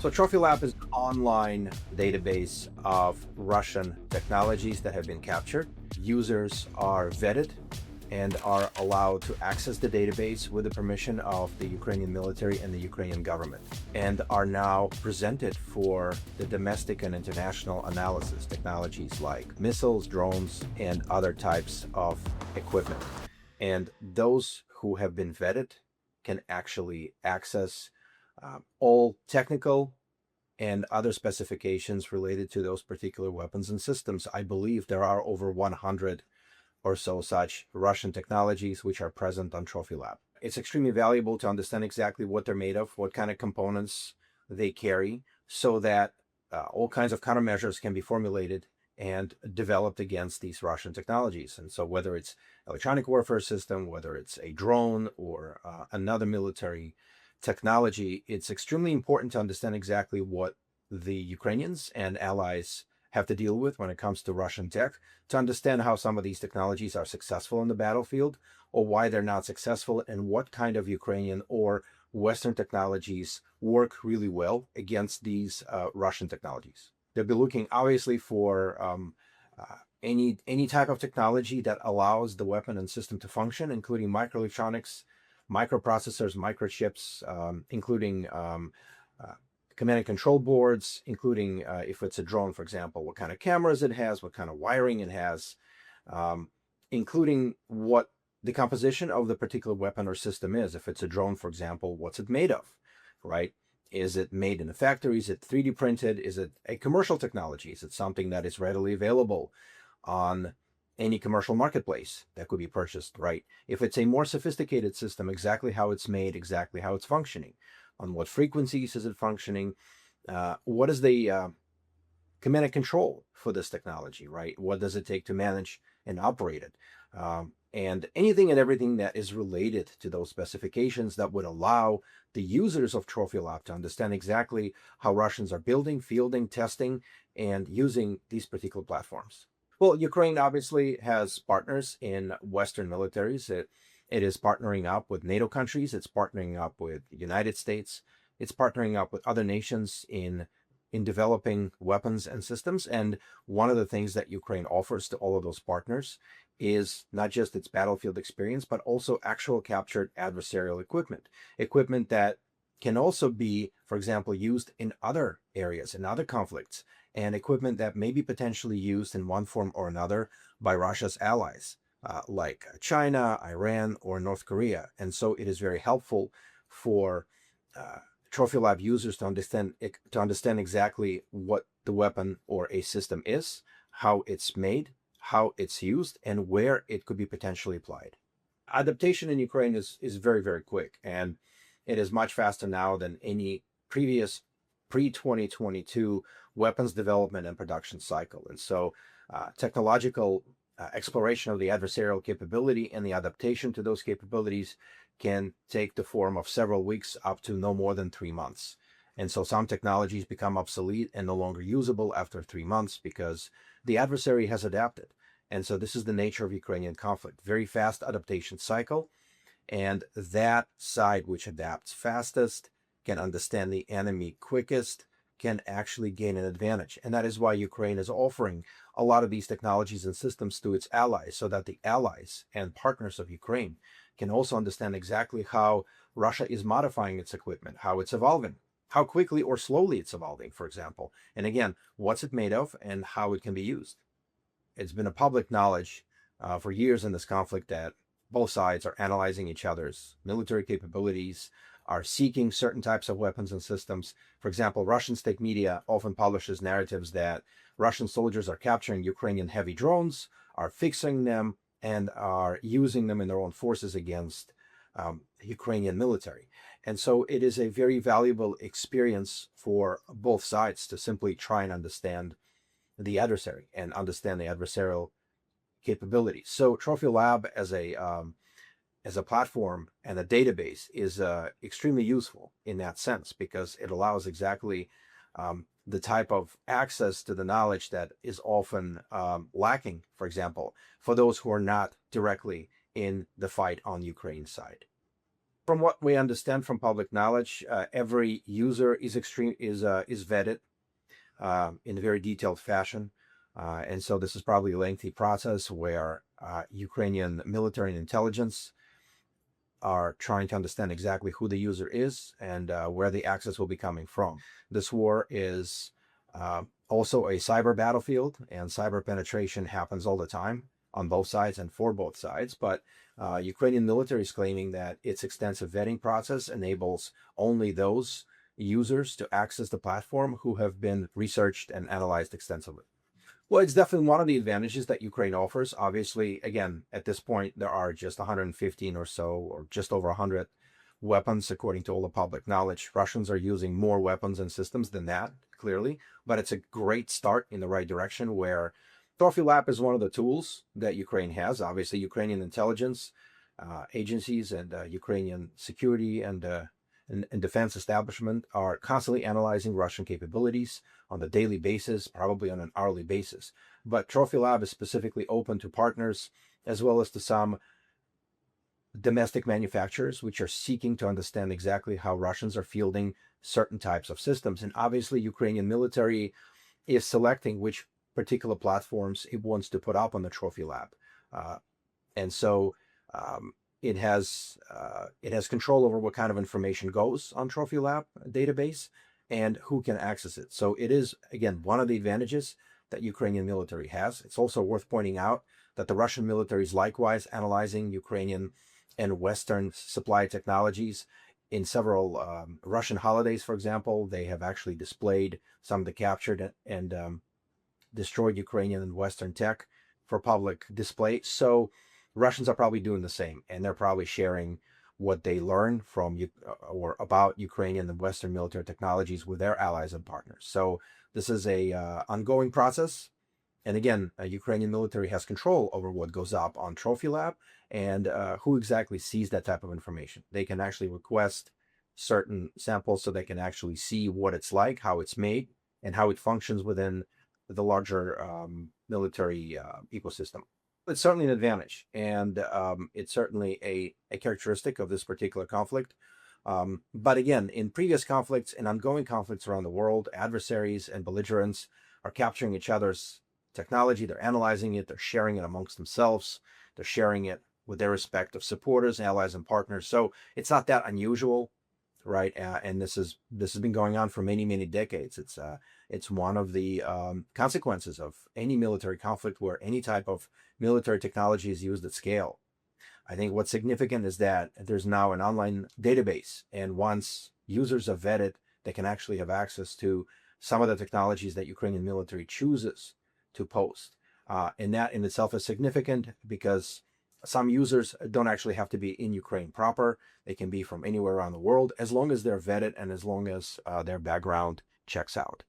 So TrophyLab is an online database of Russian technologies that have been captured. Users are vetted and are allowed to access the database with the permission of the Ukrainian military and the Ukrainian government, and are now presented for the domestic and international analysis. Technologies like missiles, drones, and other types of equipment. And those who have been vetted can actually access all technical and other specifications related to those particular weapons and systems. I believe there are over 100 or so such Russian technologies which are present on TrophyLab. It's extremely valuable to understand exactly what they're made of, what kind of components they carry, so that all kinds of countermeasures can be formulated and developed against these Russian technologies. And so whether it's electronic warfare system, whether it's a drone or another military technology, it's extremely important to understand exactly what the Ukrainians and allies have to deal with when it comes to Russian tech, to understand how some of these technologies are successful in the battlefield or why they're not successful, and what kind of Ukrainian or Western technologies work really well against these Russian technologies. They'll be looking obviously for any type of technology that allows the weapon and system to function, including microelectronics, microprocessors, microchips, including command and control boards, including if it's a drone, for example, what kind of cameras it has, what kind of wiring it has, including what the composition of the particular weapon or system is. If it's a drone, for example, what's it made of, right? Is it made in a factory? Is it 3D printed? Is it a commercial technology? Is it something that is readily available on any commercial marketplace that could be purchased, right? If it's a more sophisticated system, exactly how it's made, exactly how it's functioning, on what frequencies is it functioning, what is the command and control for this technology, right? What does it take to manage and operate it? And anything and everything that is related to those specifications that would allow the users of TrophyLab to understand exactly how Russians are building, fielding, testing, and using these particular platforms. Well, Ukraine obviously has partners in Western militaries. It is partnering up with NATO countries. It's partnering up with the United States. It's partnering up with other nations in developing weapons and systems. And one of the things that Ukraine offers to all of those partners is not just its battlefield experience, but also actual captured adversarial equipment that can also be, for example, used in other areas, in other conflicts, and equipment that may be potentially used in one form or another by Russia's allies, like China, Iran, or North Korea. And so it is very helpful for TrophyLab users to understand exactly what the weapon or a system is, how it's made, how it's used, and where it could be potentially applied. Adaptation in Ukraine is very, very quick, and it is much faster now than any previous pre-2022 weapons development and production cycle. And so technological exploration of the adversarial capability and the adaptation to those capabilities can take the form of several weeks up to no more than 3 months. And so some technologies become obsolete and no longer usable after 3 months because the adversary has adapted. And so this is the nature of Ukrainian conflict. Very fast adaptation cycle. And that side which adapts fastest, can understand the enemy quickest, can actually gain an advantage. And that is why Ukraine is offering a lot of these technologies and systems to its allies, so that the allies and partners of Ukraine can also understand exactly how Russia is modifying its equipment, how it's evolving, how quickly or slowly it's evolving, for example. And again, what's it made of and how it can be used. It's been a public knowledge for years in this conflict that both sides are analyzing each other's military capabilities, are seeking certain types of weapons and systems. For example, Russian state media often publishes narratives that Russian soldiers are capturing Ukrainian heavy drones, are fixing them, and are using them in their own forces against Ukrainian military. And so it is a very valuable experience for both sides to simply try and understand the adversary and understand the adversarial capabilities. So TrophyLab as a platform and a database is extremely useful in that sense, because it allows exactly the type of access to the knowledge that is often lacking, for example, for those who are not directly in the fight on Ukraine's side. From what we understand from public knowledge, every user is vetted in a very detailed fashion. And so this is probably a lengthy process where Ukrainian military and intelligence are trying to understand exactly who the user is and where the access will be coming from. This war is also a cyber battlefield, and cyber penetration happens all the time on both sides and for both sides. But Ukrainian military is claiming that its extensive vetting process enables only those users to access the platform who have been researched and analyzed extensively. Well, it's definitely one of the advantages that Ukraine offers. Obviously, again, at this point, there are just 115 or so, or just over 100 weapons, according to all the public knowledge. Russians are using more weapons and systems than that, clearly, but it's a great start in the right direction where TrophyLab is one of the tools that Ukraine has. Obviously, Ukrainian intelligence agencies and Ukrainian security and defense establishment are constantly analyzing Russian capabilities on a daily basis, probably on an hourly basis. But TrophyLab is specifically open to partners as well as to some domestic manufacturers which are seeking to understand exactly how Russians are fielding certain types of systems. And obviously, Ukrainian military is selecting which particular platforms it wants to put up on the TrophyLab. And so it has control over what kind of information goes on TrophyLab database and who can access it. So it is, again, one of the advantages that Ukrainian military has. It's also worth pointing out that the Russian military is likewise analyzing Ukrainian and Western supply technologies. In several Russian holidays, for example, they have actually displayed some of the captured and destroyed Ukrainian and Western tech for public display. So Russians are probably doing the same, and they're probably sharing what they learn from or about Ukrainian and Western military technologies with their allies and partners. So this is a ongoing process. And again, Ukrainian military has control over what goes up on TrophyLab and who exactly sees that type of information. They can actually request certain samples so they can actually see what it's like, how it's made, and how it functions within the larger military ecosystem. It's certainly an advantage, and it's certainly a characteristic of this particular conflict. But again, in previous conflicts and ongoing conflicts around the world, adversaries and belligerents are capturing each other's technology. They're analyzing it. They're sharing it amongst themselves. They're sharing it with their respective supporters, allies, and partners. So it's not that unusual, right? And this has been going on for many decades. It's one of the consequences of any military conflict where any type of military technology is used at scale. I think what's significant is that there's now an online database, and once users are vetted, they can actually have access to some of the technologies that Ukrainian military chooses to post. And that in itself is significant because some users don't actually have to be in Ukraine proper. They can be from anywhere around the world as long as they're vetted and as long as their background checks out.